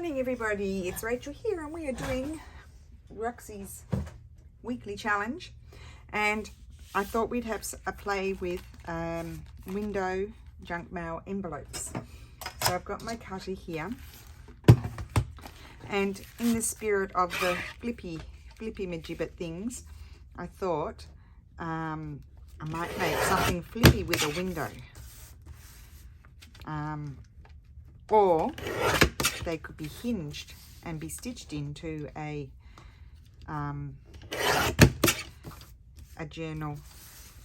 morning, everybody. It's Rachel here, and we are doing Roxy's weekly challenge. And I thought we'd have a play with window junk mail envelopes. So I've got my cutter here, and in the spirit of the flippy majibbit things, I thought I might make something flippy with a window. Or they could be hinged and be stitched into a journal,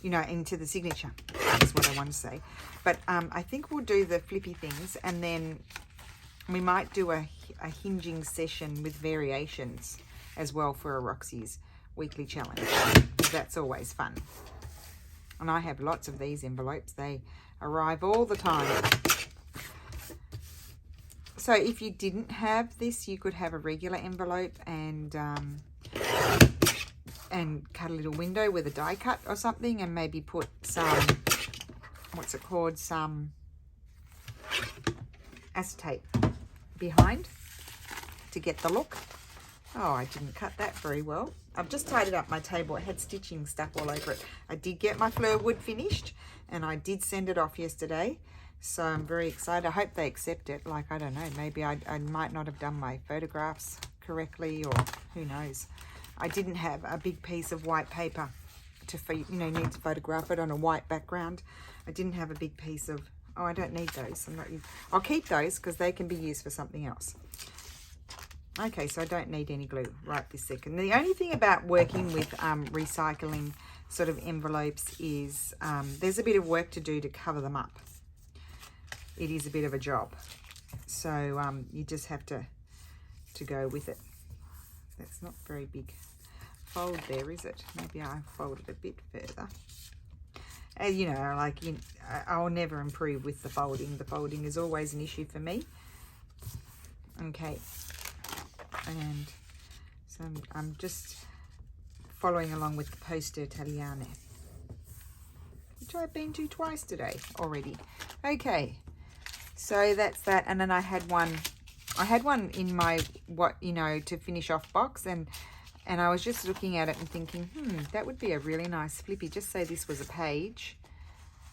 you know, into the signature. That's what I want to say. But I think we'll do the flippy things, and then we might do a hinging session with variations as well for a Roxy's weekly challenge. That's always fun. And I have lots of these envelopes. They arrive all the time. So if you didn't have this, you could have a regular envelope and cut a little window with a die cut or something, and maybe put some, what's it called, some acetate behind to get the look. Oh, I didn't cut that very well. I've just tidied up my table. It had stitching stuff all over it. I did get my fleur wood finished, and I did send it off yesterday. So I'm very excited. I hope they accept it. Like, I don't know, maybe I might not have done my photographs correctly, or who knows. I didn't have a big piece of white paper to, need to photograph it on a white background. I didn't have a big piece of, oh, I don't need those. I'll keep those because they can be used for something else. Okay, so I don't need any glue right this second. The only thing about working with recycling sort of envelopes is there's a bit of work to do to cover them up. It is a bit of a job, so you just have to go with it. That's not very big fold there, is it? Maybe I fold it a bit further. You know, like, I'll never improve with the folding. The folding is always an issue for me. Okay, and so I'm just following along with the Poster Italiane, which I've been to twice today already. Okay. So that's that, and then I had one in my to finish off box, and I was just looking at it and thinking, that would be a really nice flippy. Just say this was a page,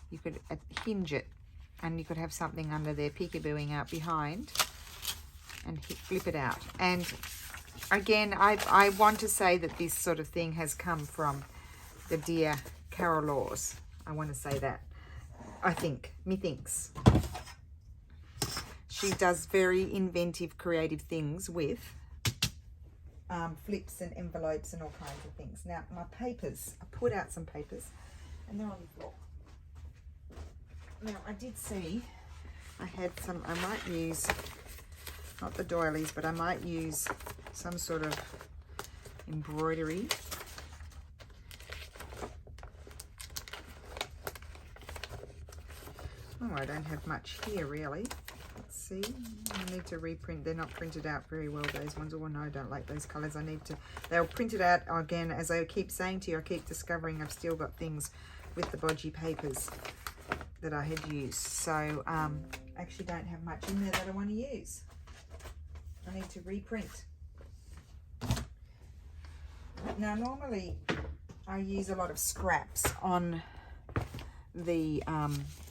you could hinge it, and you could have something under there peekabooing out behind, and flip it out. And again, I want to say that this sort of thing has come from the dear Carol Laws. I want to say that. I think, methinks. She does very inventive, creative things with flips and envelopes and all kinds of things. Now, my papers, I put out some papers, and they're on the floor. Now, I did see I had some, I might use, not the doilies, but I might use some sort of embroidery. Oh, I don't have much here, really. See, I need to reprint. They're not printed out very well, those ones. Oh no, I don't like those colors. I need to, they'll print it out again. As I keep saying to you, I keep discovering I've still got things with the bodgy papers that I had used. So I actually don't have much in there that I want to use. I need to reprint. Now, normally I use a lot of scraps on the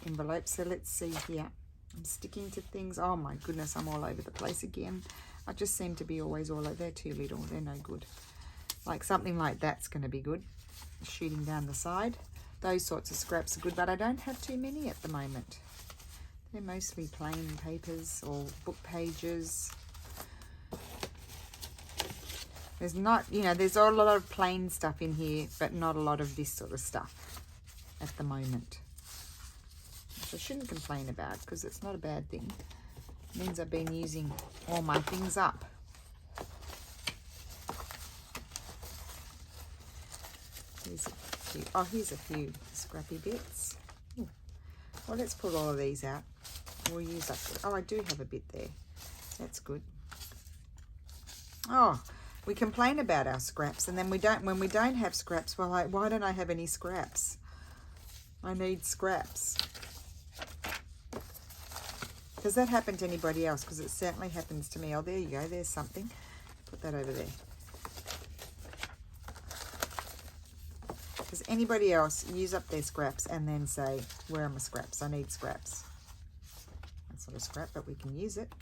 envelope. So let's see here. I'm sticking to things. Oh my goodness, I'm all over the place again. I just seem to be always all over. They're too little. They're no good. Like something like that's going to be good. Shooting down the side. Those sorts of scraps are good, but I don't have too many at the moment. They're mostly plain papers or book pages. There's not, there's a lot of plain stuff in here, but not a lot of this sort of stuff at the moment. I shouldn't complain about, because it's not a bad thing. It means I've been using all my things up. Here's a few scrappy bits. Ooh. Well, let's pull all of these out. We'll use up. Oh, I do have a bit there. That's good. Oh, we complain about our scraps, and then when we don't have scraps, we're like, why don't I have any scraps? I need scraps. Does that happen to anybody else? Because it certainly happens to me. Oh, there you go. There's something. Put that over there. Does anybody else use up their scraps and then say, where are my scraps? I need scraps. That's not a scrap, but we can use it.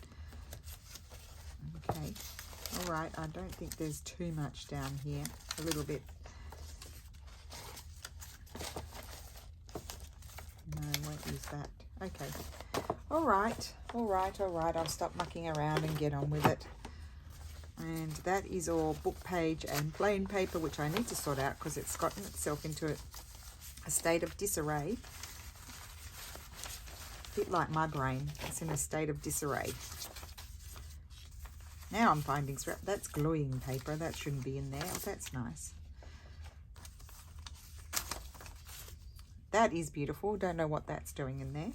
Okay. All right. I don't think there's too much down here. A little bit. No, I won't use that. Okay. All right. All right. All right. I'll stop mucking around and get on with it. And that is all book page and plain paper, which I need to sort out because it's gotten itself into a state of disarray. A bit like my brain. It's in a state of disarray. Now I'm finding scrap. That's gluing paper. That shouldn't be in there. Oh, that's nice. That is beautiful. Don't know what that's doing in there.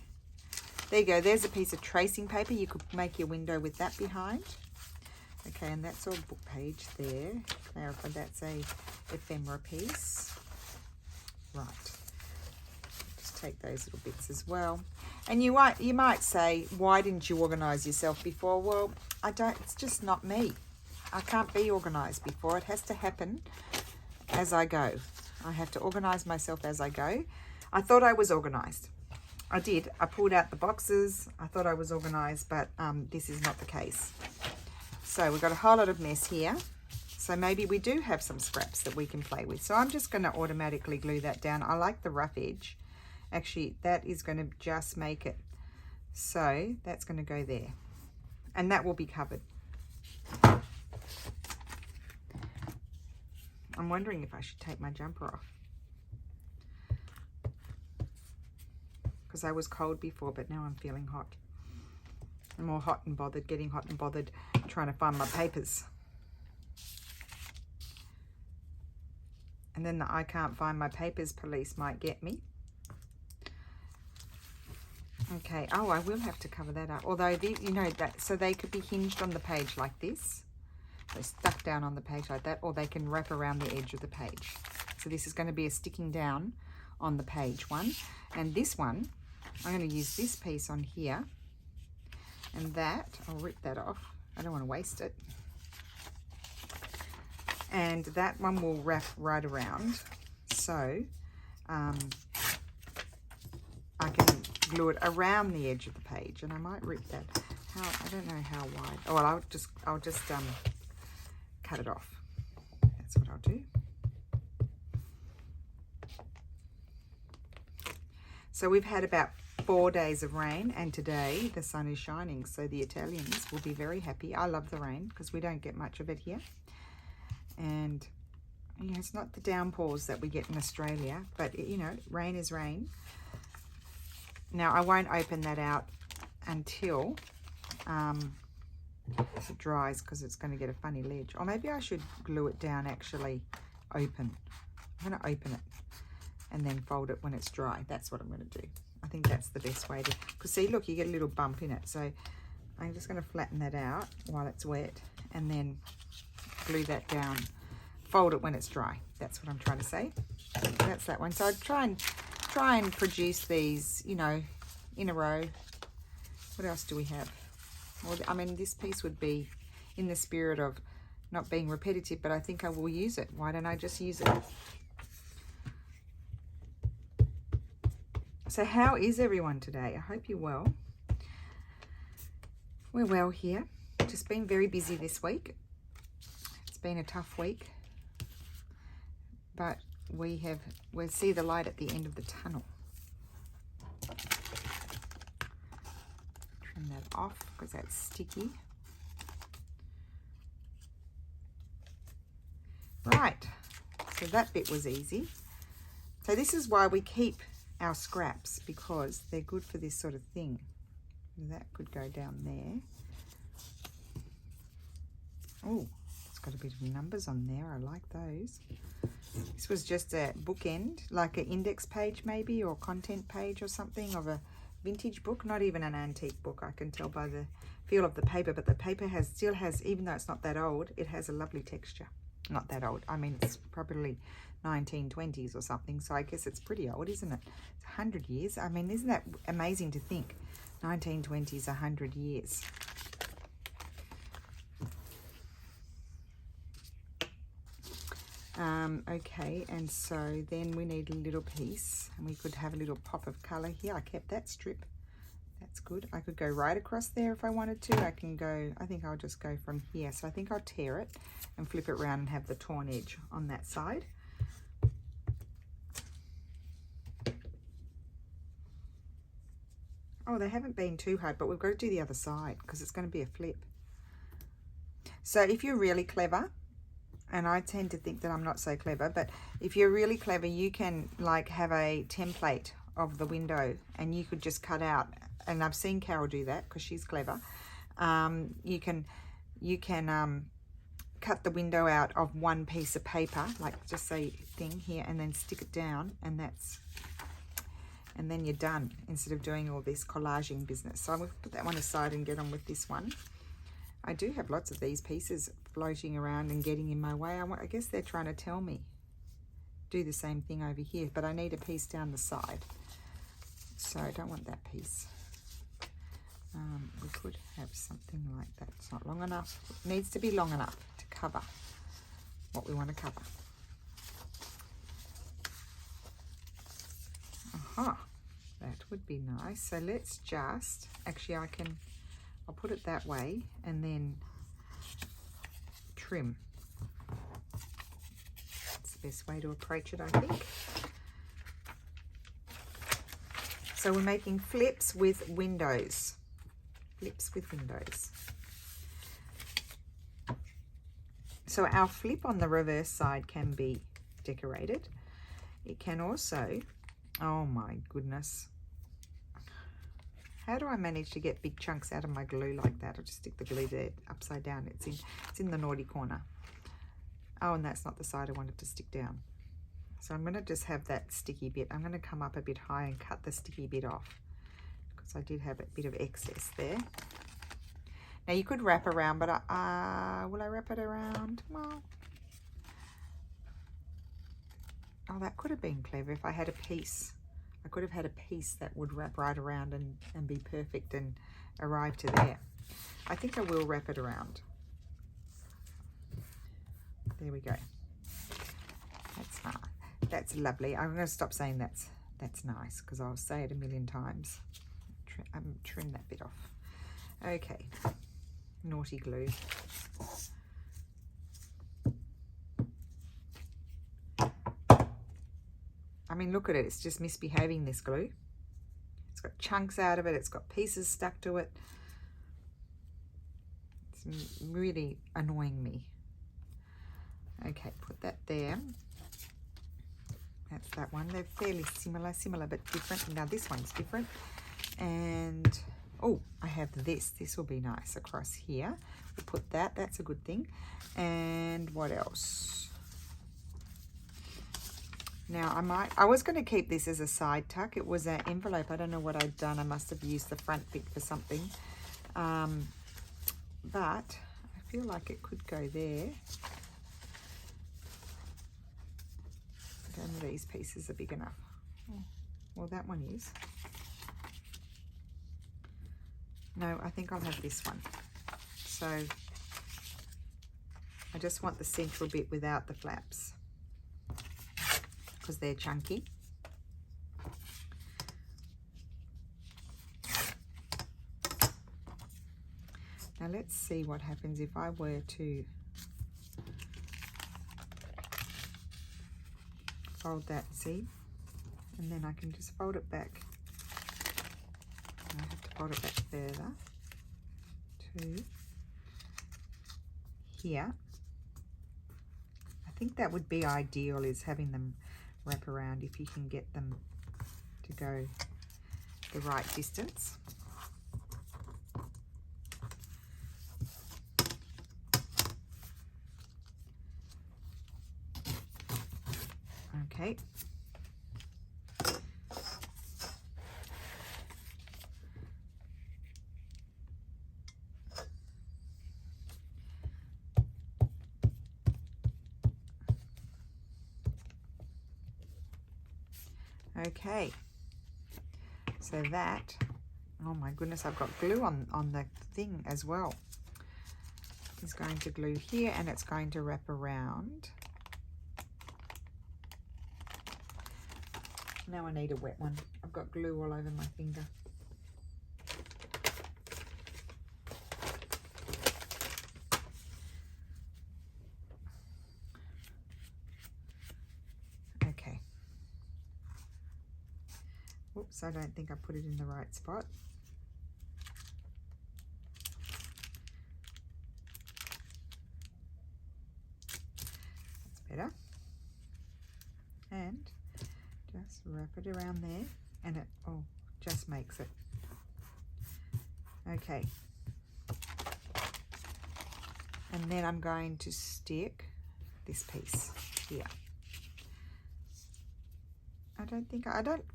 There you go. There's a piece of tracing paper. You could make your window with that behind. Okay, and that's all book page there. Clarify that's a ephemera piece. Right. Just take those little bits as well. And you might say, why didn't you organise yourself before? Well, I don't. It's just not me. I can't be organised before. It has to happen as I go. I have to organise myself as I go. I thought I was organised. I did. I pulled out the boxes. I thought I was organised, but this is not the case. So we've got a whole lot of mess here. So maybe we do have some scraps that we can play with. So I'm just going to automatically glue that down. I like the rough edge. Actually, that is going to just make it. So that's going to go there. And that will be covered. I'm wondering if I should take my jumper off. Because I was cold before, but now I'm feeling hot. I'm more hot and bothered, getting hot and bothered, trying to find my papers. And then the I can't find my papers police might get me. Okay, oh, I will have to cover that up. Although, you know, that so they could be hinged on the page like this. They're stuck down on the page like that, or they can wrap around the edge of the page. So this is going to be a sticking down on the page one. And this one, I'm going to use this piece on here. And that, I'll rip that off. I don't want to waste it. And that one will wrap right around. So I can glue it around the edge of the page. And I might rip that. I don't know how wide. Oh, well, I'll just cut it off. That's what I'll do. So we've had about 4 days of rain, and today the sun is shining, so the Italians will be very happy. I love the rain because we don't get much of it here, and you know, it's not the downpours that we get in Australia, but you know, rain is rain. Now I won't open that out until it dries, because it's going to get a funny ledge. Or maybe I should glue it down actually open. I'm going to open it and then fold it when it's dry. That's what I'm going to do. I think that's the best way to, because see, look, you get a little bump in it. So I'm just going to flatten that out while it's wet and then glue that down. Fold it when it's dry. That's what I'm trying to say. That's that one. So I'd try and produce these, you know, in a row. What else do we have? Well, I mean, this piece would be in the spirit of not being repetitive, but I think I will use it. Why don't I just use it? So how is everyone today? I hope you're well. We're well here. Just been very busy this week. It's been a tough week, but we'll see the light at the end of the tunnel. Trim that off because that's sticky. Right, so that bit was easy. So this is why we keep our scraps, because they're good for this sort of thing. That could go down there. Oh, it's got a bit of numbers on there. I like those. This was just a bookend, like an index page maybe, or content page or something of a vintage book, not even an antique book. I can tell by the feel of the paper, but the paper still has, even though it's not that old, it has a lovely texture. Not that old. I mean, it's probably 1920s or something, so I guess it's pretty old, isn't it? It's 100 years. I mean, isn't that amazing to think 1920s, 100 years. Okay, and so then we need a little piece, and we could have a little pop of color here. I kept that strip. That's good. I could go right across there if I wanted to. I can go, I think I'll just go from here. So I think I'll tear it and flip it around and have the torn edge on that side. Oh, they haven't been too hard, but we've got to do the other side because it's going to be a flip. So if you're really clever, and I tend to think that I'm not so clever, but if you're really clever, you can like have a template of the window and you could just cut out, and I've seen Carol do that because she's clever. You can cut the window out of one piece of paper, like just say thing here, and then stick it down, and then you're done, instead of doing all this collaging business. So I'm going to put that one aside and get on with this one. I do have lots of these pieces floating around and getting in my way. I guess they're trying to tell me do the same thing over here, but I need a piece down the side. So I don't want that piece. We could have something like that. It's not long enough. It needs to be long enough to cover what we want to cover. Aha, that would be nice. So let's just, actually I'll put it that way and then trim. That's the best way to approach it, I think. So we're making flips with windows. Flips with windows. So our flip on the reverse side can be decorated. It can also, oh my goodness. How do I manage to get big chunks out of my glue like that? I'll just stick the glue there upside down. It's in the naughty corner. Oh, and that's not the side I wanted to stick down. So I'm going to just have that sticky bit. I'm going to come up a bit high and cut the sticky bit off, because I did have a bit of excess there. Now you could wrap around, but will I wrap it around? Well, oh, that could have been clever if I had a piece. I could have had a piece that would wrap right around and be perfect and arrive to there. I think I will wrap it around. There we go. That's nice. That's lovely. I'm going to stop saying that's nice, because I'll say it a million times. Trim that bit off. Okay. Naughty glue. I mean, look at it. It's just misbehaving, this glue. It's got chunks out of it. It's got pieces stuck to it. It's really annoying me. Okay, put that there. That's that one. They're fairly similar but different. Now this one's different. And, oh, I have this. This will be nice across here. We'll put that. That's a good thing. And what else? Now I was going to keep this as a side tuck. It was an envelope. I don't know what I'd done. I must have used the front bit for something. But I feel like it could go there. None of these pieces are big enough. Oh, well, that one is. No, I think I'll have this one. So I just want the central bit without the flaps, because they're chunky. Now let's see what happens if I were to fold that, see? And then I can just fold it back. I have to fold it back further to here. I think that would be ideal, is having them wrap around, if you can get them to go the right distance. Okay. Okay, so that Oh my goodness, I've got glue on the thing as well. It's going to glue here and it's going to wrap around. Now I need a wet one. I've got glue all over my finger. Okay. Oops, I don't think I put it in the right spot. That's better. And just wrap it around there, and it just makes it. Okay. And then I'm going to stick this piece here.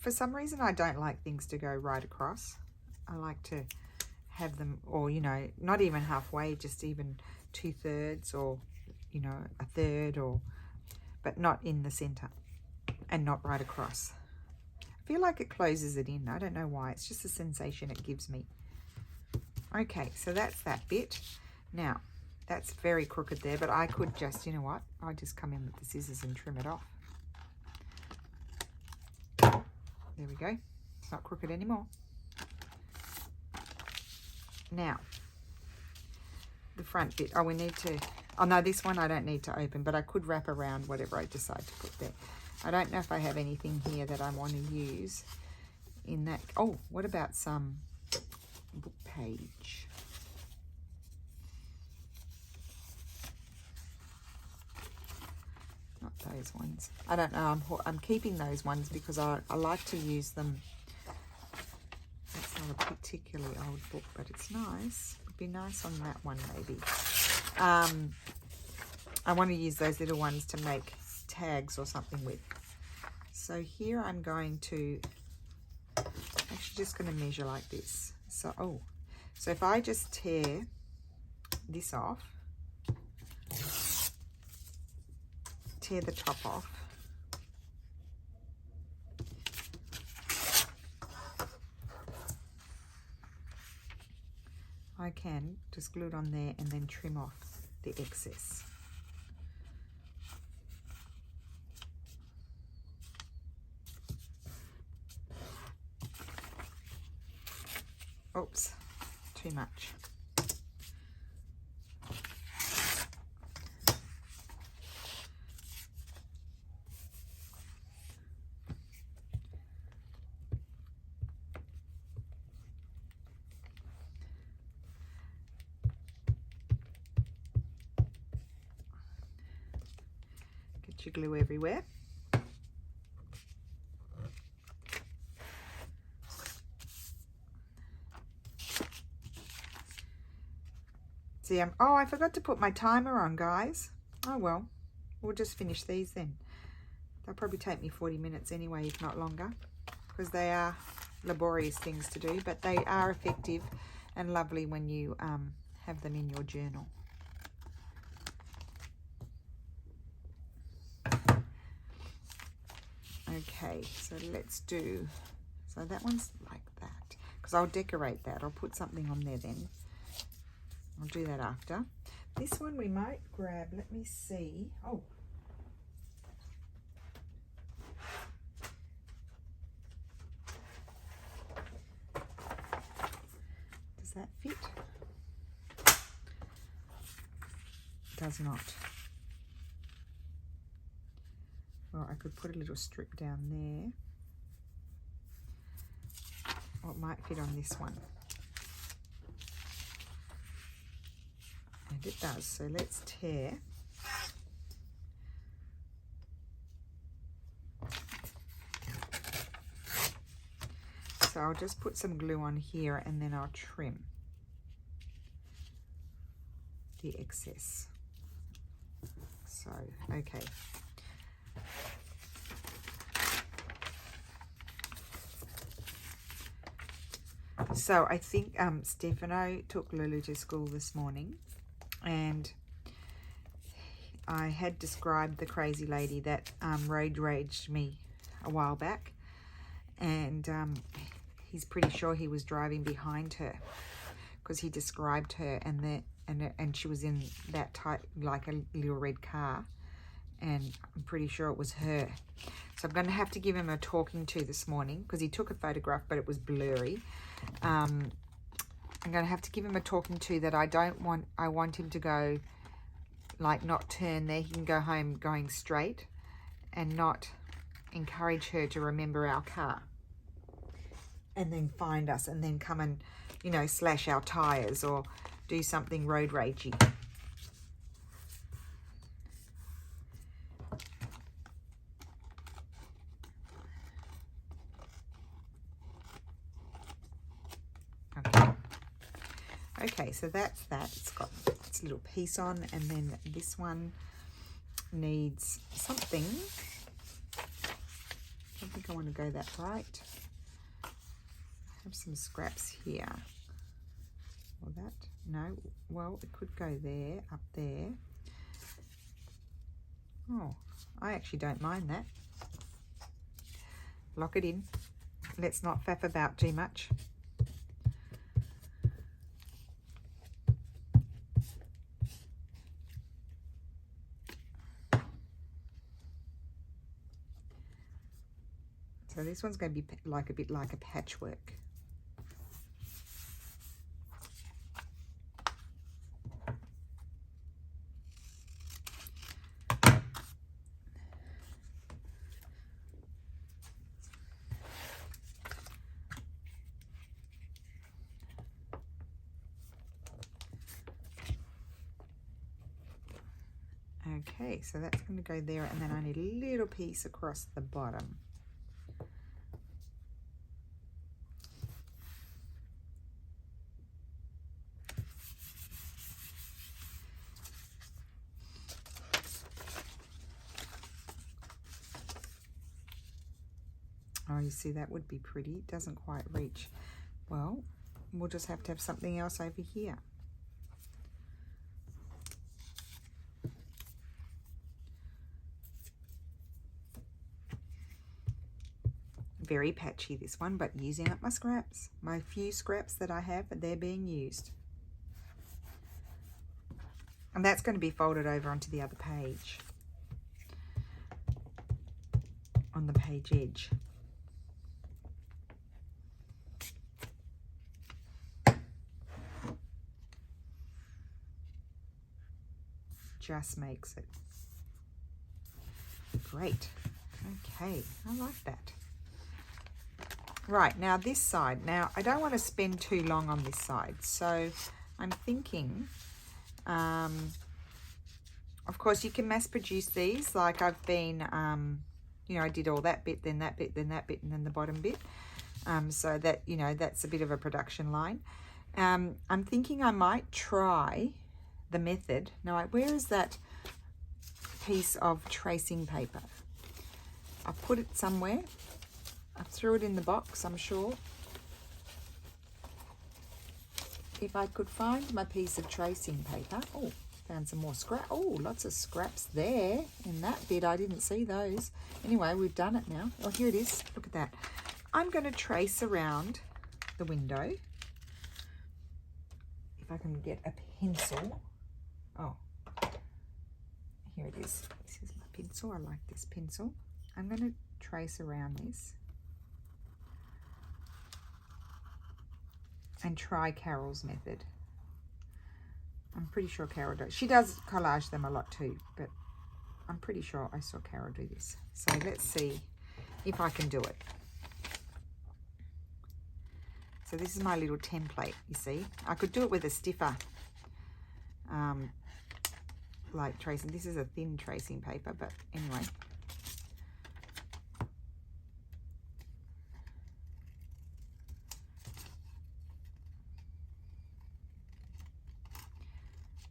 For some reason I don't like things to go right across. I like to have them, or you know, not even halfway, just even 2/3 or you know, 1/3, but not in the center and not right across. I feel like it closes it in. I don't know why. It's just the sensation it gives me. Okay, so that's that bit. Now, that's very crooked there, but I could just, you know what? I just come in with the scissors and trim it off. There we go. It's not crooked anymore. Now, the front bit. Oh, we need to... Oh, no, this one I don't need to open, but I could wrap around whatever I decide to put there. I don't know if I have anything here that I want to use in that. Oh, what about some book page? Not those ones. I don't know. I'm keeping those ones because I like to use them. That's not a particularly old book, but it's nice. It'd be nice on that one maybe. I want to use those little ones to make tags or something with. So here I'm going to, actually just going to measure like this. So, so if I just tear this off, tear the top off, I can just glue it on there and then trim off the excess. Oops, too much. Get your glue everywhere. See, oh, I forgot to put my timer on, guys. Oh, well, we'll just finish these then. They'll probably take me 40 minutes anyway, if not longer, because they are laborious things to do, but they are effective and lovely when you have them in your journal. Okay, so let's do, so that one's like that, because I'll decorate that. I'll put something on there then. I'll do that after. This one we might grab, let me see. Oh. Does that fit? Does not. Well, I could put a little strip down there. Or it might fit on this one. And it does, so let's tear. So I'll just put some glue on here and then I'll trim the excess. So, okay. So I think Stefano took Lulu to school this morning, and I had described the crazy lady that road raged me a while back, and he's pretty sure he was driving behind her because he described her, and she was in that type, like a little red car, and I'm pretty sure it was her. So I'm going to have to give him a talking to this morning because he took a photograph, but it was blurry. I'm going to have to give him a talking to that I want him to go, like, not turn there. He can go home going straight and not encourage her to remember our car and then find us and then come and, you know, slash our tires or do something road ragey. Okay, so that's that. It's got its little piece on, and then this one needs something. I don't think I want to go that bright. I have some scraps here. Or that? No. Well, it could go there, up there. Oh, I actually don't mind that. Lock it in. Let's not faff about too much. So this one's going to be like a bit like a patchwork. Okay, so that's going to go there, and then I need a little piece across the bottom. Oh, you see, that would be pretty. It doesn't quite reach. Well, we'll just have to have something else over here. Very patchy, this one, but using up my scraps. My few scraps that I have, they're being used. And that's going to be folded over onto the other page. On the page edge. Just makes it great. Okay, I like that. Right, now this side. Now, I don't want to spend too long on this side, so I'm thinking, of course, you can mass produce these, like I've been, you know, I did all that bit, then that bit, then that bit, and then the bottom bit, so that, you know, that's a bit of a production line. I'm thinking I might try the method. Now, where is that piece of tracing paper? I put it somewhere. I threw it in the box, I'm sure. If I could find my piece of tracing paper. Oh, found some more scrap. Oh, lots of scraps there in that bit. I didn't see those. Anyway, we've done it now. Oh, here it is. Look at that. I'm going to trace around the window. If I can get a pencil. Oh, here it is. This is my pencil. I like this pencil. I'm going to trace around this and try Carol's method. I'm pretty sure Carol does. She does collage them a lot too, but I'm pretty sure I saw Carol do this. So let's see if I can do it. So this is my little template, you see. I could do it with a stiffer like tracing. This is a thin tracing paper, but anyway.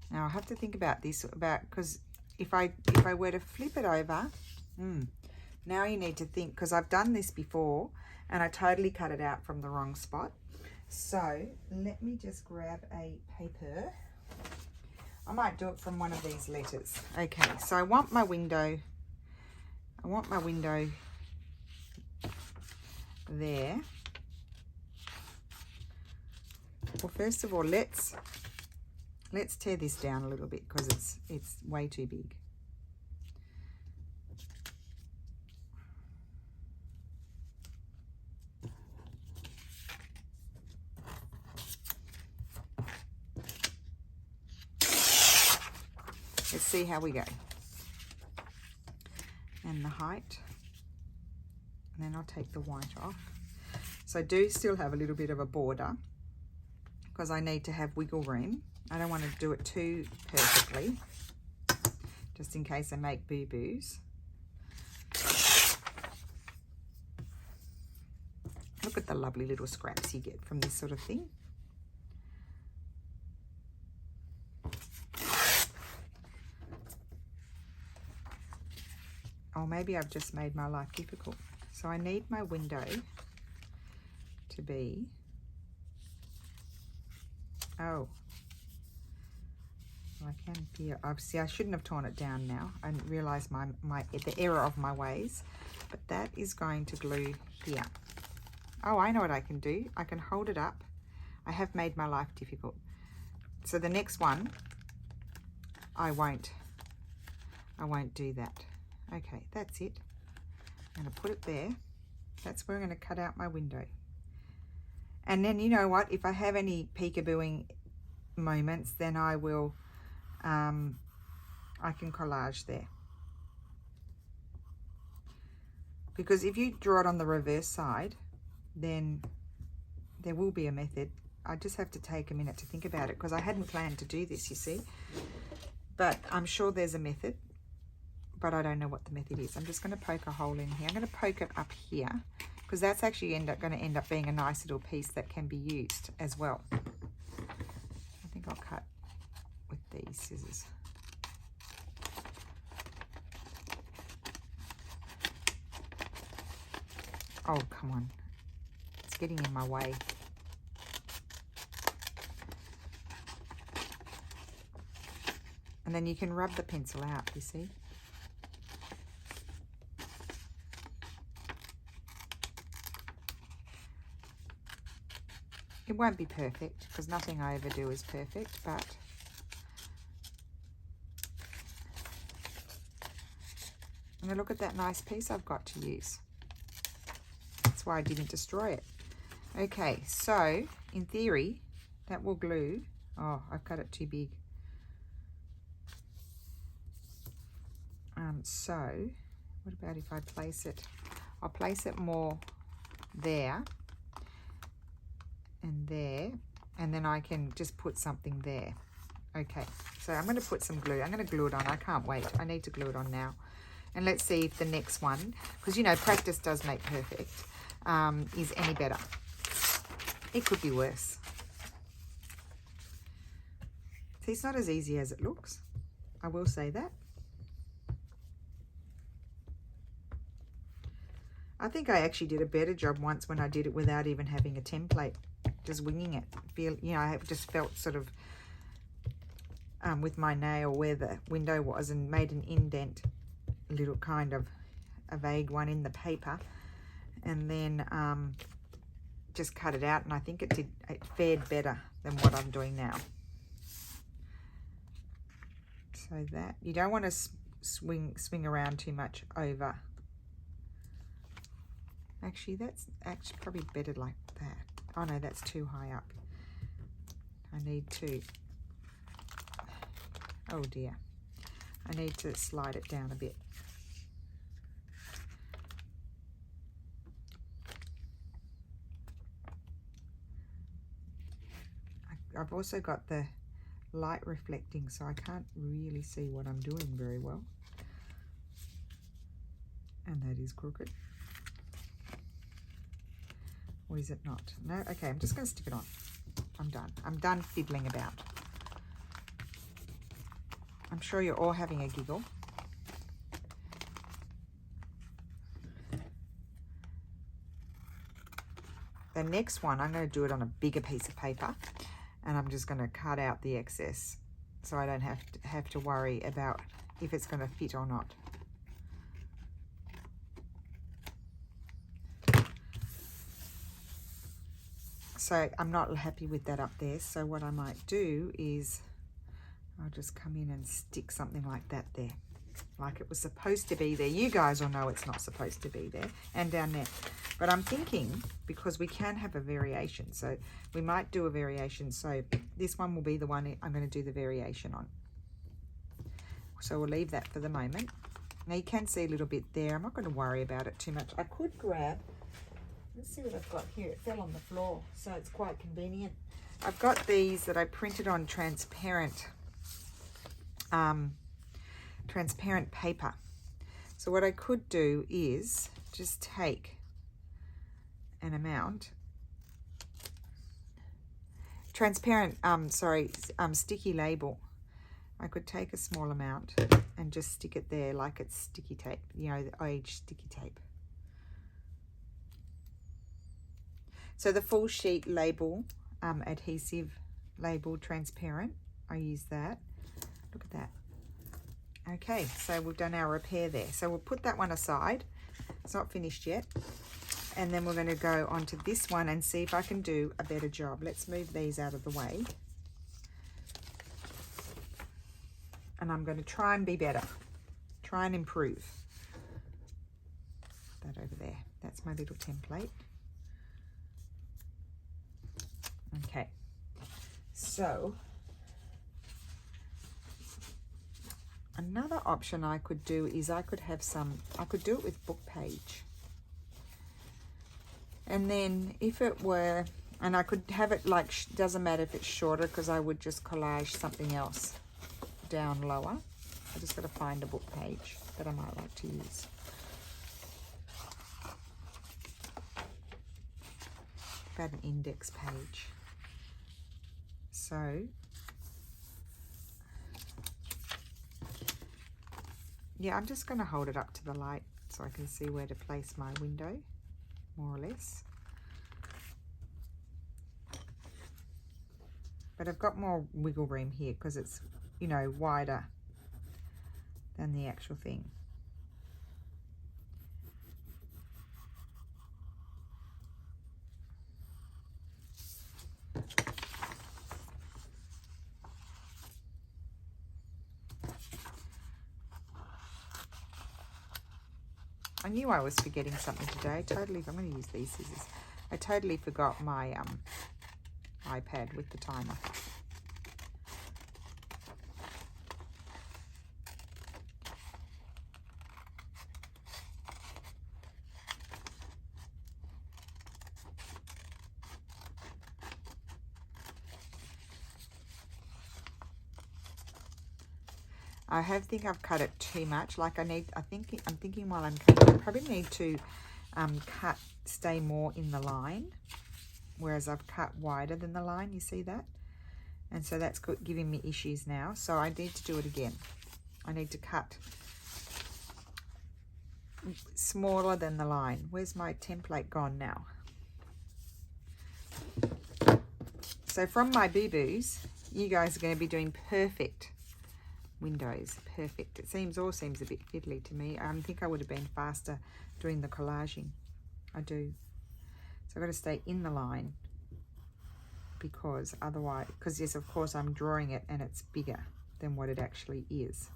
Now I have to think about this, because if I were to flip it over, now you need to think, because I've done this before and I totally cut it out from the wrong spot. So let me just grab a paper. I might do it from one of these letters. Okay, so I want my window. there. Well, first of all, let's tear this down a little bit because it's way too big. Let's see how we go. And the height. And then I'll take the white off. So I do still have a little bit of a border because I need to have wiggle room. I don't want to do it too perfectly, just in case I make boo-boos. Look at the lovely little scraps you get from this sort of thing. Oh, maybe I've just made my life difficult. So I need my window to be, oh, I can feel, obviously I shouldn't have torn it down now. I realised the error of my ways, but that is going to glue here. Oh, I know what I can do. I can hold it up. I have made my life difficult. So the next one, I won't do that. Okay, that's it. I'm going to put it there. That's where I'm going to cut out my window. And then, you know what, if I have any peekabooing moments, then I will, I can collage there. Because if you draw it on the reverse side, then there will be a method. I just have to take a minute to think about it because I hadn't planned to do this, you see. But I'm sure there's a method, but I don't know what the method is. I'm just going to poke a hole in here. I'm going to poke it up here because that's actually going to end up being a nice little piece that can be used as well. I think I'll cut with these scissors. Oh, come on. It's getting in my way. And then you can rub the pencil out, you see. It won't be perfect because nothing I ever do is perfect, but and then look at that nice piece I've got to use. That's why I didn't destroy it. Okay, so in theory, that will glue. Oh, I've cut it too big. So what about if I place it? I'll place it more there and there, and then I can just put something there. Okay, so I'm going to put some glue. I'm going to glue it on. I can't wait. I need to glue it on now. And let's see if the next one, because you know practice does make perfect, is any better. It could be worse. See, it's not as easy as it looks. I will say that. I think I actually did a better job once when I did it without even having a template, just winging it. You know, I just felt sort of with my nail where the window was and made an indent, a little kind of a vague one in the paper, and then just cut it out, and I think it fared better than what I'm doing now. So that you don't want to swing around too much over. Actually, that's actually probably better like that. Oh no, that's too high up. I need to, oh dear. I need to slide it down a bit. I've also got the light reflecting, so I can't really see what I'm doing very well. And that is crooked. Or is it not? No? Okay, I'm just going to stick it on. I'm done. I'm done fiddling about. I'm sure you're all having a giggle. The next one, I'm going to do it on a bigger piece of paper, and I'm just going to cut out the excess so I don't have to worry about if it's going to fit or not. So I'm not happy with that up there. So what I might do is I'll just come in and stick something like that there. Like it was supposed to be there. You guys will know it's not supposed to be there. And down there. But I'm thinking, because we can have a variation, so we might do a variation. So this one will be the one I'm going to do the variation on. So we'll leave that for the moment. Now you can see a little bit there. I'm not going to worry about it too much. I could grab, let's see what I've got here. It fell on the floor, so it's quite convenient. I've got these that I printed on transparent paper. So what I could do is just take an amount, transparent, sticky label. I could take a small amount and just stick it there like it's sticky tape, you know, the age sticky tape. So the full sheet label, adhesive label, transparent, I use that. Look at that. Okay, so we've done our repair there. So we'll put that one aside. It's not finished yet. And then we're going to go on to this one and see if I can do a better job. Let's move these out of the way. And I'm going to try and be better. Try and improve. Put that over there. That's my little template. Okay. So another option I could do is I could do it with book page. And then if it were, and I could have it like, doesn't matter if it's shorter, because I would just collage something else down lower. I just got to find a book page that I might like to use. About an index page. So yeah, I'm just going to hold it up to the light so I can see where to place my window, more or less. But I've got more wiggle room here because it's, you know, wider than the actual thing. I knew I was forgetting something today. I'm going to use these scissors. I totally forgot my iPad with the timer. I think I've cut it too much. Like I'm thinking while I'm cutting, I probably need to stay more in the line, whereas I've cut wider than the line. You see that? And so that's giving me issues now. So I need to do it again. I need to cut smaller than the line. Where's my template gone now? So from my boo-boos, you guys are going to be doing perfect windows. Perfect. It all seems a bit fiddly to me. I think I would have been faster doing the collaging. I do. So I've got to stay in the line because otherwise, because yes, of course I'm drawing it and it's bigger than what it actually is.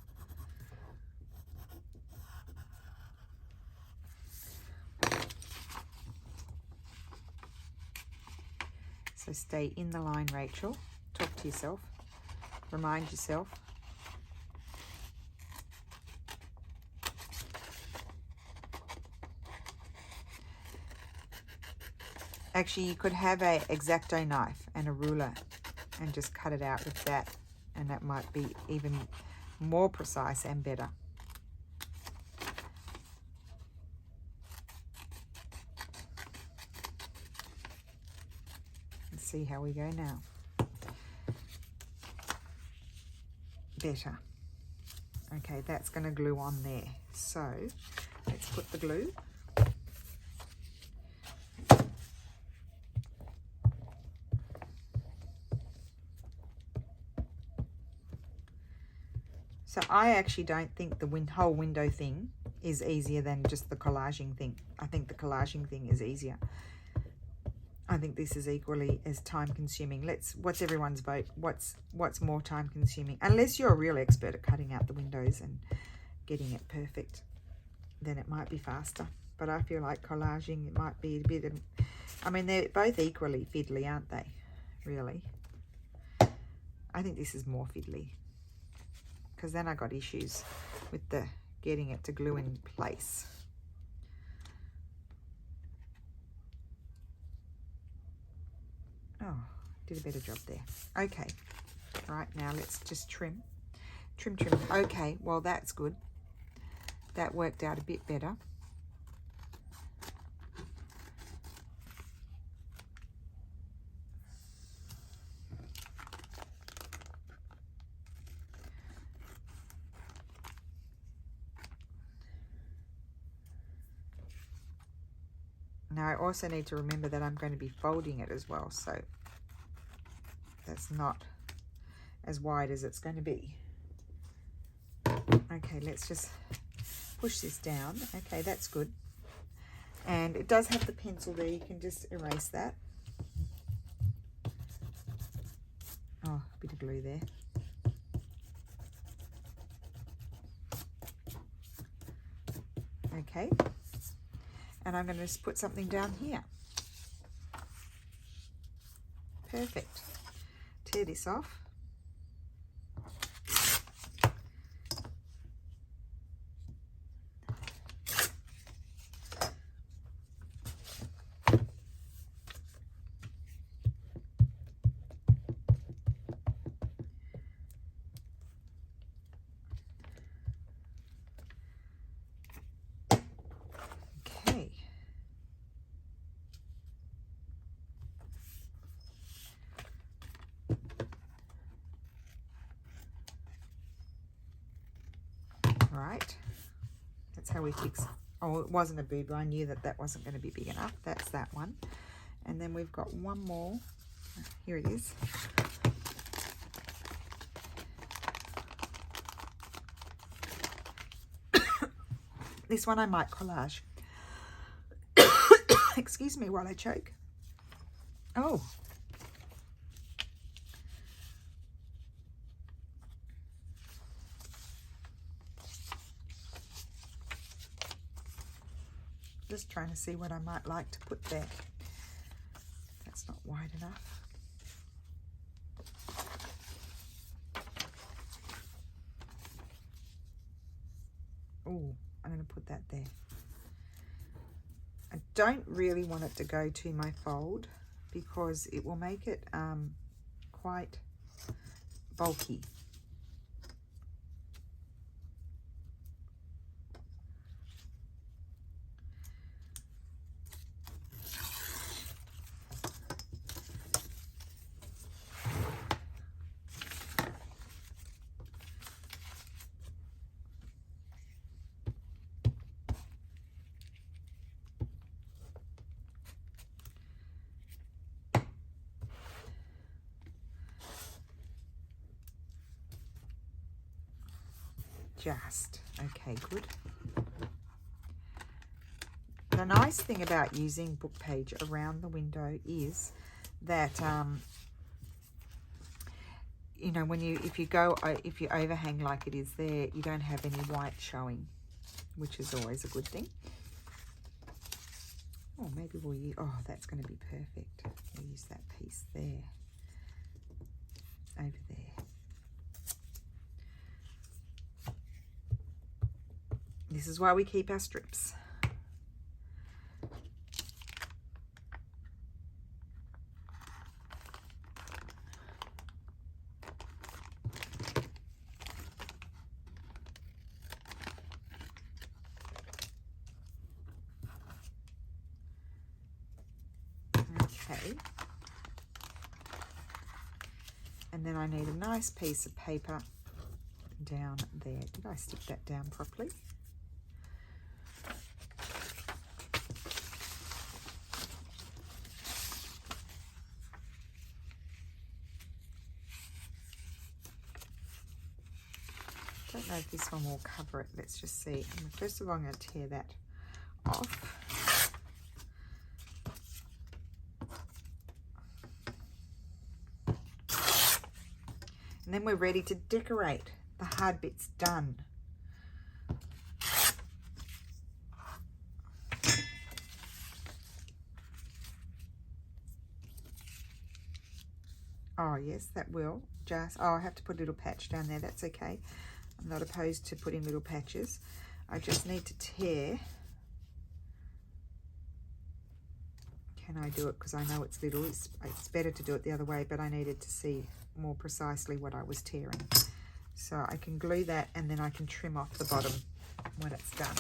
So stay in the line, Rachel. Talk to yourself. Remind yourself. Actually, you could have a X-Acto knife and a ruler and just cut it out with that, and that might be even more precise and better. Let's see how we go now. Better. Okay, that's going to glue on there. So let's put the glue. So I actually don't think the whole window thing is easier than just the collaging thing. I think the collaging thing is easier. I think this is equally as time consuming. What's everyone's vote? What's more time consuming? Unless you're a real expert at cutting out the windows and getting it perfect, then it might be faster. But I feel like collaging, it might be a bit of, I mean, they're both equally fiddly, aren't they? Really. I think this is more fiddly, because then I got issues with the getting it to glue in place. Oh, did a better job there. Okay, right, now let's just trim. Okay, well, that's good. That worked out a bit better. Now I also need to remember that I'm going to be folding it as well, so that's not as wide as it's going to be. Okay, let's just push this down. Okay, that's good. And it does have the pencil there. You can just erase that. Oh, a bit of glue there. Okay. And I'm going to just put something down here. Perfect. Tear this off. Right, that's how we fix it. Oh, it wasn't a boob. I knew that that wasn't going to be big enough. That's that one. And then we've got one more. Here it is. This one I might collage. Excuse me while I choke. Oh. Just trying to see what I might like to put there. That's not wide enough. Oh, I'm going to put that there. I don't really want it to go to my fold because it will make it quite bulky. Just okay, good. The nice thing about using book page around the window is that you know, when if you overhang like it is there, you don't have any white showing, which is always a good thing. Oh, maybe we'll use, oh, that's going to be perfect. We'll use that piece there, over there. This is why we keep our strips. Okay. And then I need a nice piece of paper down there. Did I stick that down properly? I don't know if this one will cover it. Let's just see. First of all, I'm going to tear that off. And then we're ready to decorate. The hard bit's done. Oh, yes, that will. Just, oh, I have to put a little patch down there. That's okay. I'm not opposed to putting little patches. I just need to tear. Can I do it? Because I know it's little. It's better to do it the other way, but I needed to see more precisely what I was tearing. So I can glue that, and then I can trim off the bottom when it's done.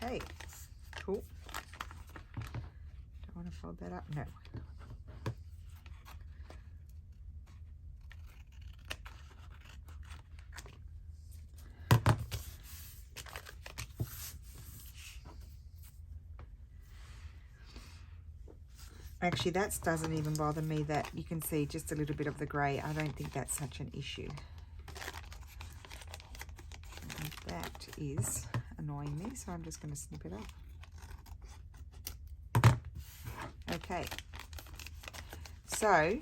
Okay, cool. Don't want to fold that up, no. Actually, that doesn't even bother me, that you can see just a little bit of the grey. I don't think that's such an issue. And that is annoying me, so I'm just going to snip it off. Okay, so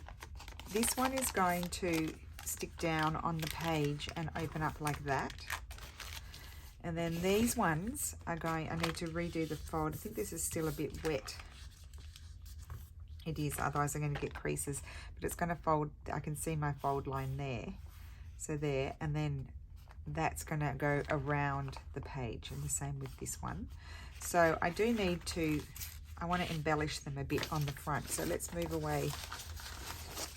this one is going to stick down on the page and open up like that. And then these ones are I need to redo the fold. I think this is still a bit wet. It is, otherwise I'm going to get creases, but it's going to fold. I can see my fold line there. So there, and then that's going to go around the page, and the same with this one. So I do need to, I want to embellish them a bit on the front. So let's move away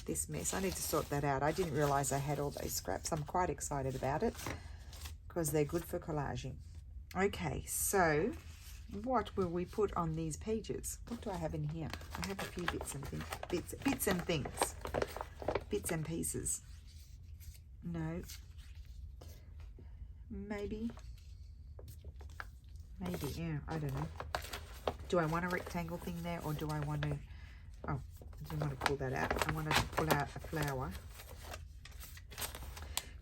this mess. I need to sort that out. I didn't realize I had all those scraps. I'm quite excited about it because they're good for collaging. Okay, so what will we put on these pages? What do I have in here? I have a few bits and things. Bits and things. Bits and pieces. No. Maybe, yeah, I don't know. Do I want a rectangle thing there, or do I want to, oh, I didn't want to pull that out. I wanted to pull out a flower.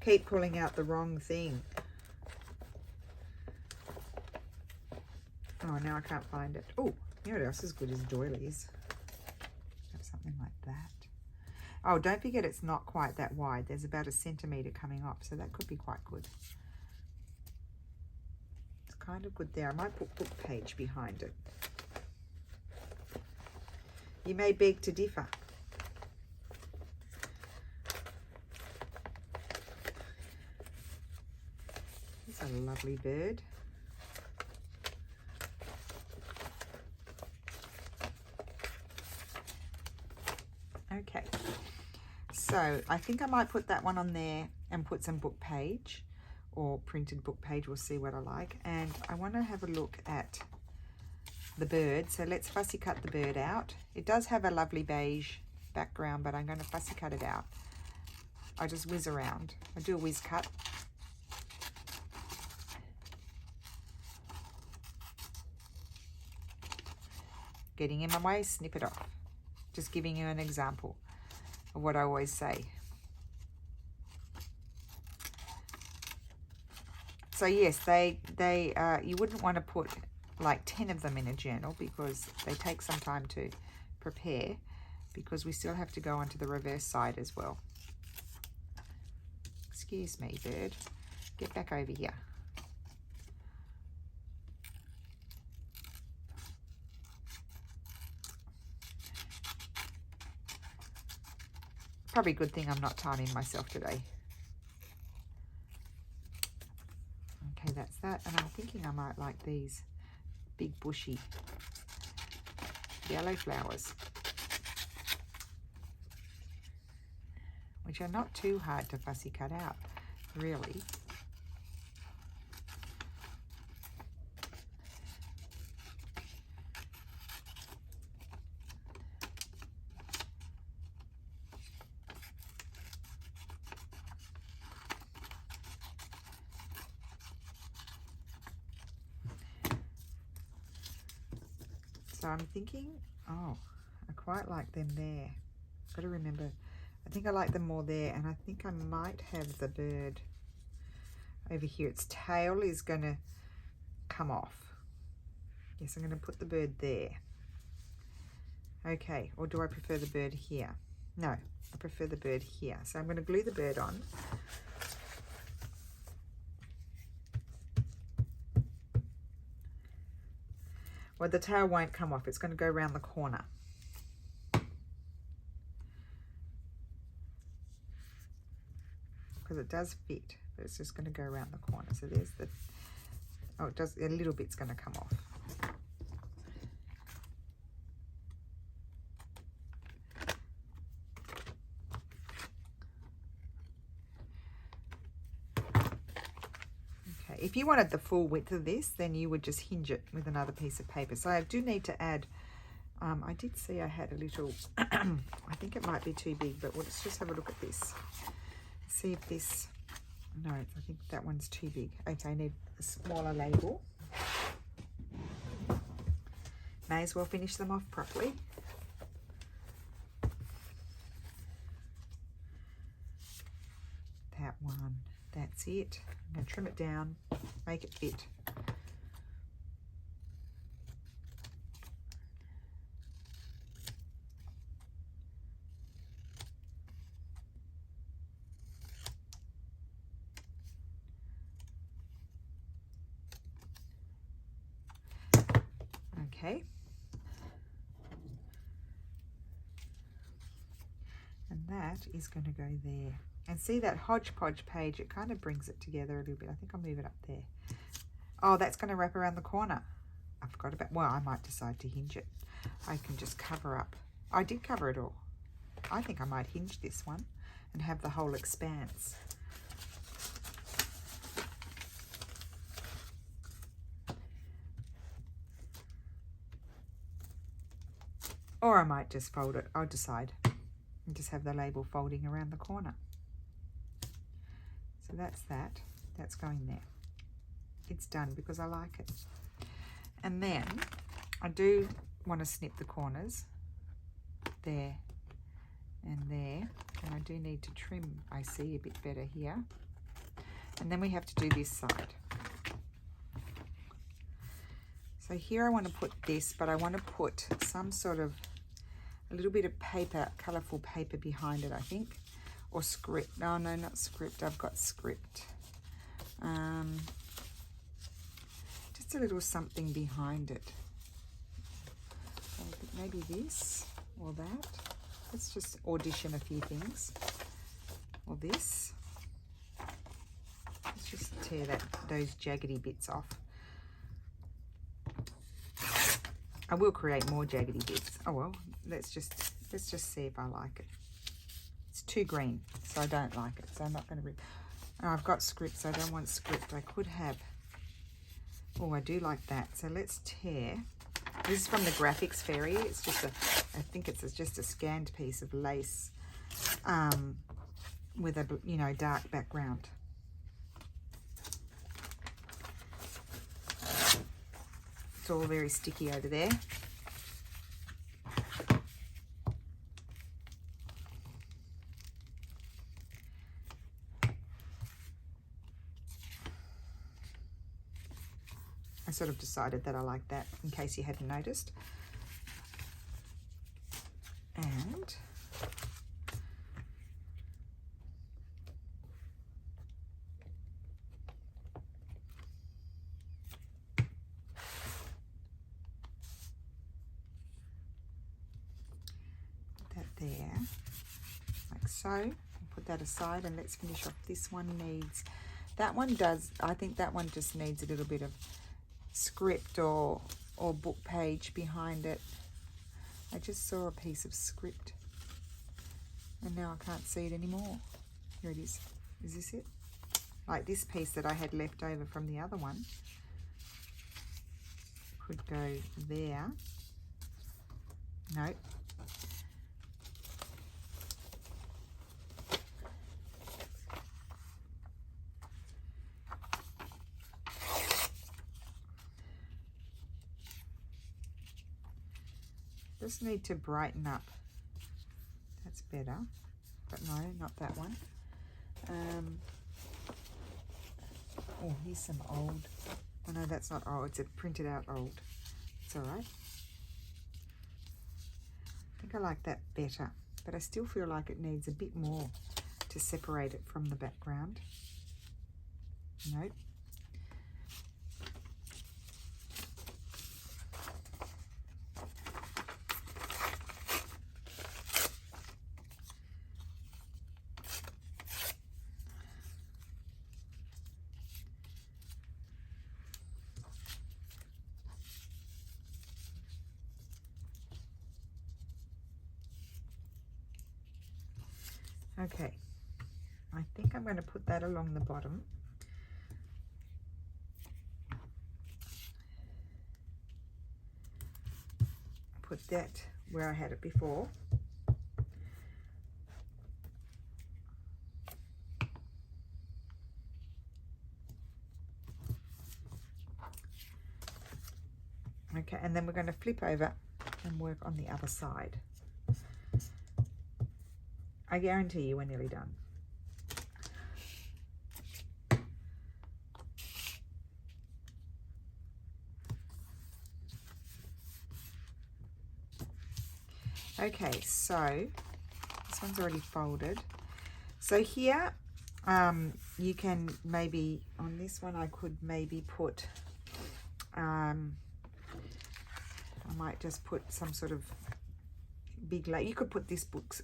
Keep pulling out the wrong thing. Oh, now I can't find it. Oh, you know what else is good as doilies? Have something like that. Oh, don't forget it's not quite that wide. There's about 1 centimetre coming off, so that could be quite good. It's kind of good there. I might put book page behind it. You may beg to differ. It's a lovely bird. Okay, so I think I might put that one on there and put some book page or printed book page. We'll see what I like. And I want to have a look at the bird. So let's fussy cut the bird out. It does have a lovely beige background, but I'm going to fussy cut it out. I just whiz around. I do a whiz cut. Getting in my way, snip it off. Just giving you an example of what I always say. So yes, you wouldn't want to put like 10 of them in a journal because they take some time to prepare, because we still have to go onto the reverse side as well. Excuse me, bird. Get back over here. Probably a good thing I'm not timing myself today. Okay, that's that. And I'm thinking I might like these big bushy yellow flowers, which are not too hard to fussy cut out, really. So I'm thinking, oh, I quite like them there. Got to remember, I think I like them more there, and I think I might have the bird over here. Its tail is going to come off. Yes, I'm going to put the bird there. Okay, or do I prefer the bird here? No, I prefer the bird here. So I'm going to glue the bird on. Well, the tail won't come off. It's going to go around the corner. Because it does fit, but it's just going to go around the corner. So there's the, oh, it does, a little bit's going to come off. If you wanted the full width of this, then you would just hinge it with another piece of paper. So I do need to add, I did see I had a little, I think it might be too big, but let's just have a look at this. See if this, no, I think that one's too big. Okay, I need a smaller label. May as well finish them off properly. That one, that's it. I'm going to trim it down, make it fit. Okay. And that is going to go there. And see that hodgepodge page, it kind of brings it together a little bit. I think I'll move it up there. Oh, that's going to wrap around the corner. I forgot about, well, I might decide to hinge it. I can just cover up. I did cover it all. I think I might hinge this one and have the whole expanse. Or I might just fold it. I'll decide. And just have the label folding around the corner. So that's that. That's going there. It's done because I like it. And then I do want to snip the corners there and there. And I do need to trim, I see, a bit better here. And then we have to do this side. So here I want to put this, but I want to put some sort of, a little bit of paper, colourful paper behind it, I think. Or script. No, no, not script. I've got script. Just a little something behind it. So maybe this or that. Let's just audition a few things. Or this. Let's just tear those jaggedy bits off. I will create more jaggedy bits. Oh well, let's just see if I like it. It's too green, so I don't like it. So I'm not going to. Oh, I've got script, so I don't want script. I could have. Oh, I do like that. So let's tear. This is from the Graphics Fairy. It's just a. I think it's just a scanned piece of lace, with a dark background. It's all very sticky over there. I sort of decided that I like that, in case you hadn't noticed. And that there, like so. Put that aside and let's finish off. This one needs, that one does, I think that one just needs a little bit of script or book page behind it. I just saw a piece of script and now I can't see it anymore. Here it is. Is this it? Like this piece that I had left over from the other one could go there. Nope. just need to brighten up. That's better, but no, not that one. Oh, here's some old. Oh no, that's not old. It's a printed out old. It's all right. I think I like that better, but I still feel like it needs a bit more to separate it from the background. Nope. Okay, I think I'm going to put that along the bottom. Put that where I had it before. Okay, and then we're going to flip over and work on the other side. I guarantee you we're nearly done. Okay, so this one's already folded. So here, you can maybe, on this one I could maybe put, I might just put some sort of big, you could put this book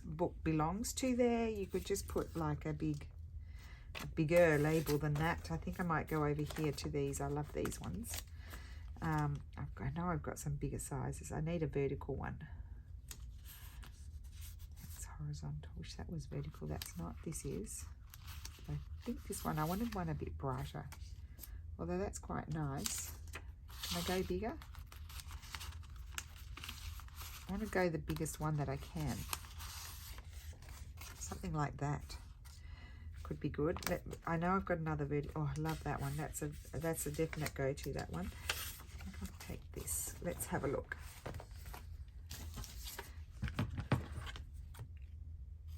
belongs to there. You could just put like a bigger label than that. I think I might go over here to these. I love these ones. I know I've got some bigger sizes. I need a vertical one. That's horizontal. Wish that was vertical. That's not. This is. I think this one, I wanted one a bit brighter. Although that's quite nice. Can I go bigger? I want to go the biggest one that I can. Something like that could be good. I know I've got another vertical. Oh, I love that one. That's a definite go-to, that one. I think I'll take this. Let's have a look.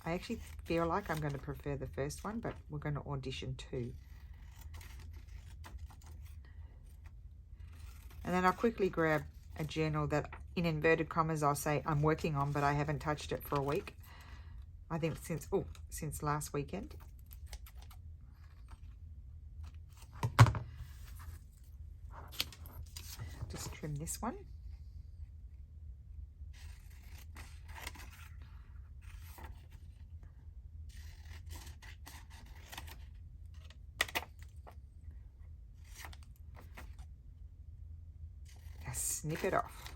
I actually feel like I'm going to prefer the first one, but we're going to audition too. And then I'll quickly grab a journal that, in inverted commas, I'll say I'm working on, but I haven't touched it for a week. I think since last weekend. Just trim this one. Snip it off.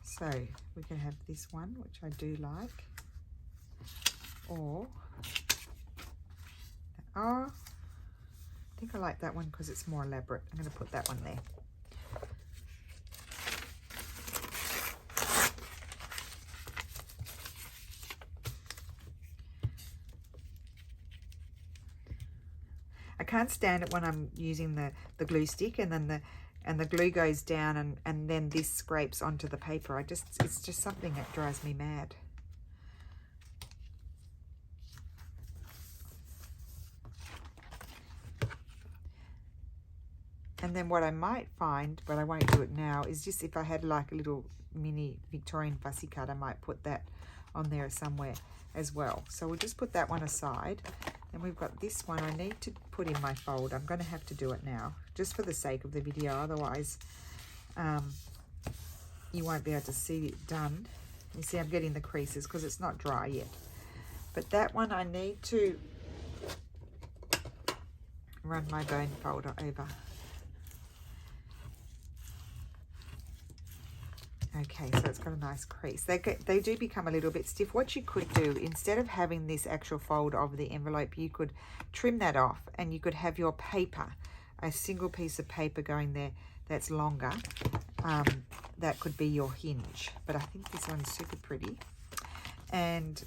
So we can have this one, which I do like, or I think I like that one because it's more elaborate. I'm going to put that one there. I can't stand it when I'm using the glue stick and then the glue goes down and then this scrapes onto the paper. It's just something that drives me mad. And then what I might find, but I won't do it now, is just if I had like a little mini Victorian fussy cut, I might put that on there somewhere as well. So we'll just put that one aside. And we've got this one I need to put in my fold. I'm going to have to do it now, just for the sake of the video. Otherwise, you won't be able to see it done. You see I'm getting the creases because it's not dry yet. But that one I need to run my bone folder over. Okay, so it's got a nice crease. They do become a little bit stiff. What you could do, instead of having this actual fold of the envelope, you could trim that off and you could have your paper, a single piece of paper going there that's longer. That could be your hinge. But I think this one's super pretty. And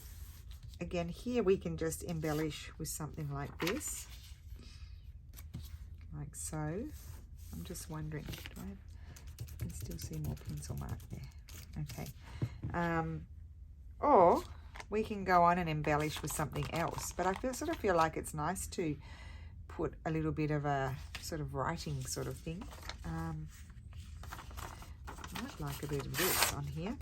again, here we can just embellish with something like this, like so. I'm just wondering, do I can still see more pencil mark there? Okay. Or we can go on and embellish with something else, but I sort of feel like it's nice to put a little bit of a sort of writing sort of thing. I might like a bit of this on here.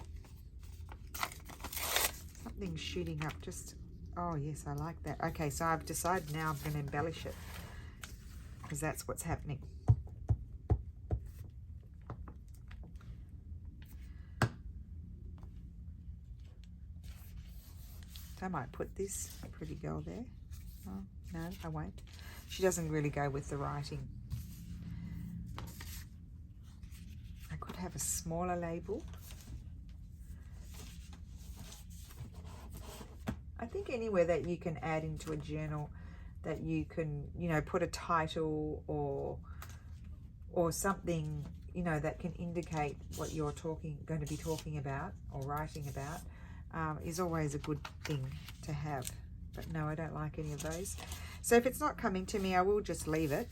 Something shooting up just, oh yes, I like that. Okay, so I've decided now I'm going to embellish it because that's what's happening. I might put this pretty girl there. Oh, no, I won't. She doesn't really go with the writing. I could have a smaller label. I think anywhere that you can add into a journal that you can, you know, put a title or something, you know, that can indicate what you're going to be talking about or writing about, is always a good thing to have. But no, I don't like any of those. So if it's not coming to me, I will just leave it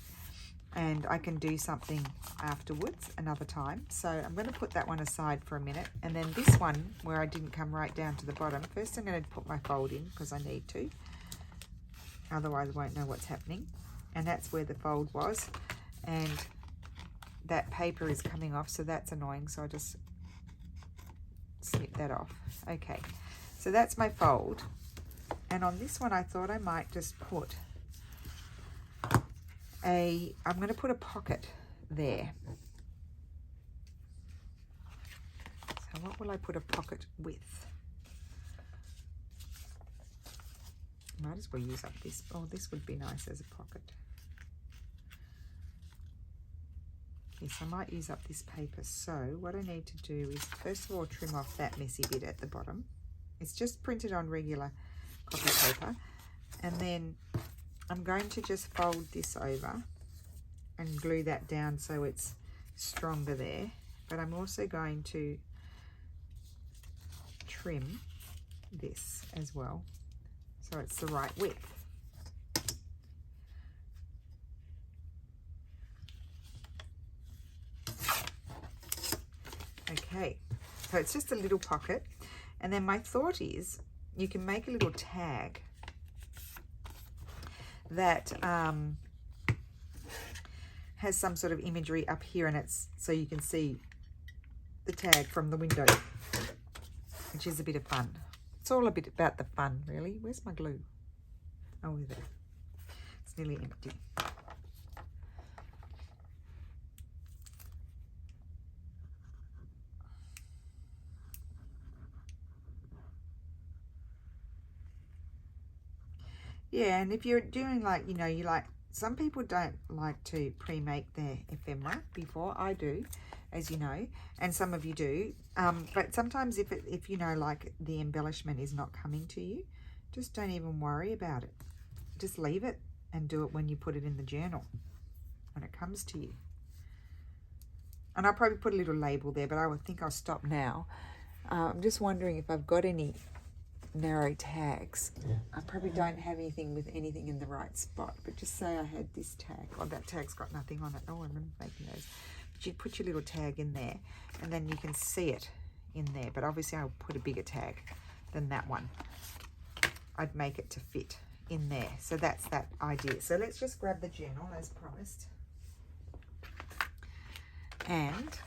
and I can do something afterwards another time. So I'm going to put that one aside for a minute. And then this one where I didn't come right down to the bottom, first I'm going to put my fold in because I need to. Otherwise I won't know what's happening. And that's where the fold was. And that paper is coming off, so that's annoying. So I just snip that off. Okay, so that's my fold. And on this one I thought I might just put I'm going to put a pocket there. So what will I put a pocket with? Might as well use up this. Oh, this would be nice as a pocket. Yes, I might use up this paper. So what I need to do is first of all trim off that messy bit at the bottom. It's just printed on regular copy paper. And then I'm going to just fold this over and glue that down so it's stronger there. But I'm also going to trim this as well so it's the right width. Okay, so it's just a little pocket. And then my thought is you can make a little tag that has some sort of imagery up here, and it's so you can see the tag from the window, which is a bit of fun. It's all a bit about the fun, really. Where's my glue? Oh, there. It's nearly empty. Yeah, and if you're doing like, you know, you like, some people don't like to pre-make their ephemera before. I do, as you know, and some of you do. But sometimes if you know, like the embellishment is not coming to you, just don't even worry about it. Just leave it and do it when you put it in the journal, when it comes to you. And I'll probably put a little label there, but I would think I'll stop now. I'm just wondering if I've got any narrow tags. I probably don't have anything with anything in the right spot, but just say I had this tag. Oh, that tag's got nothing on it. Oh, I'm making those. But you'd put your little tag in there and then you can see it in there. But obviously I'll put a bigger tag than that one. I'd make it to fit in there. So that's that idea. So let's just grab the journal as promised. And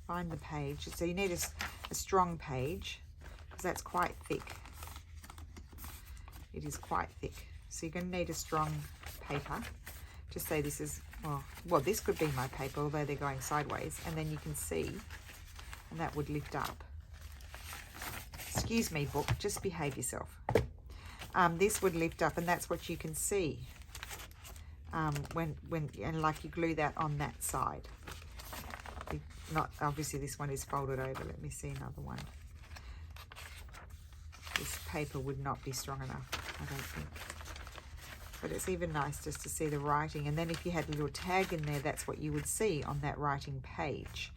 find the page. So you need a strong page, because that's quite thick. It is quite thick. So you're going to need a strong paper. Just say this is, well, this could be my paper, although they're going sideways. And then you can see, and that would lift up. Excuse me, book, just behave yourself. This would lift up, and that's what you can see when like you glue that on that side. Not obviously this one is folded over. Let me see another one. This paper would not be strong enough, I don't think. But it's even nice just to see the writing. And then if you had a little tag in there, that's what you would see on that writing page.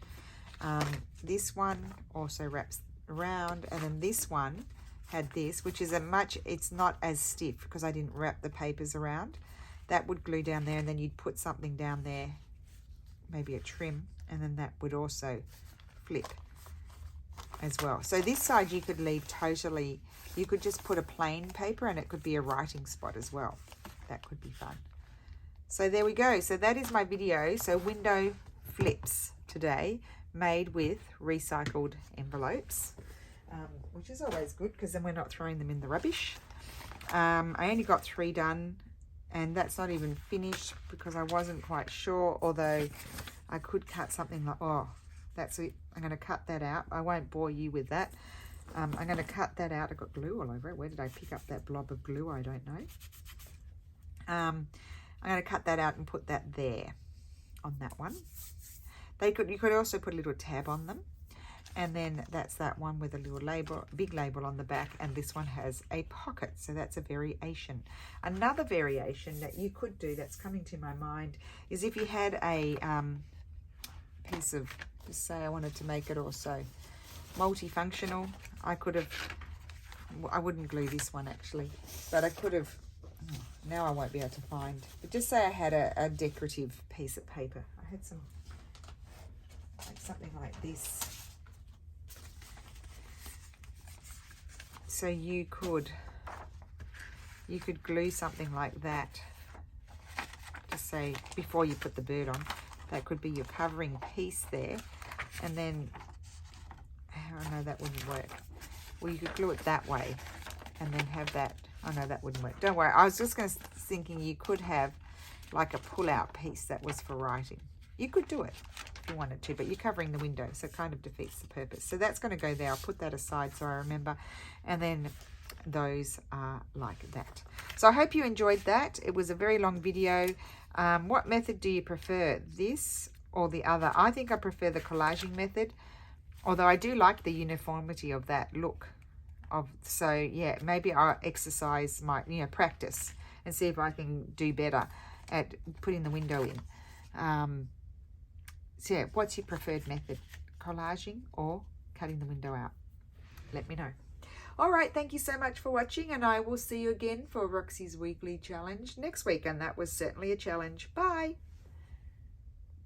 This one also wraps around, and then this one had this, which is it's not as stiff because I didn't wrap the papers around. That would glue down there, and then you'd put something down there, maybe a trim, and then that would also flip as well. So this side you could leave totally, you could just put a plain paper and it could be a writing spot as well. That could be fun. So there we go. So that is my video. So window flips today, made with recycled envelopes, which is always good because then we're not throwing them in the rubbish. I only got 3 done, and that's not even finished because I wasn't quite sure, although I could cut something like, oh, that's it. I'm going to cut that out. I won't bore you with that. I'm going to cut that out. I got glue all over it. Where did I pick up that blob of glue? I don't know. I'm going to cut that out and put that there on that one. You could also put a little tab on them. And then that's that one with a little label, big label on the back, and this one has a pocket, so that's a variation. Another variation that you could do that's coming to my mind is if you had a piece of, just say I wanted to make it also multifunctional, I wouldn't glue this one actually, but I could have, now I won't be able to find, but just say I had a decorative piece of paper. I had some, like something like this. So you could glue something like that, just say before you put the bird on, that could be your covering piece there, and then, oh no, that wouldn't work. Well, you could glue it that way and then have that, oh no, that wouldn't work. Don't worry, I was just thinking you could have like a pull-out piece that was for writing. You could do it if you wanted to, but you're covering the window, so it kind of defeats the purpose. So that's going to go there. I'll put that aside so I remember. And then those are like that. So I hope you enjoyed that. It was a very long video. What method do you prefer, this or the other? I think I prefer the collaging method, although I do like the uniformity of that look. So yeah, maybe I'll exercise my, practice and see if I can do better at putting the window in. So yeah, what's your preferred method? Collaging or cutting the window out? Let me know. All right, thank you so much for watching, and I will see you again for Roxy's weekly challenge next week, and that was certainly a challenge. Bye.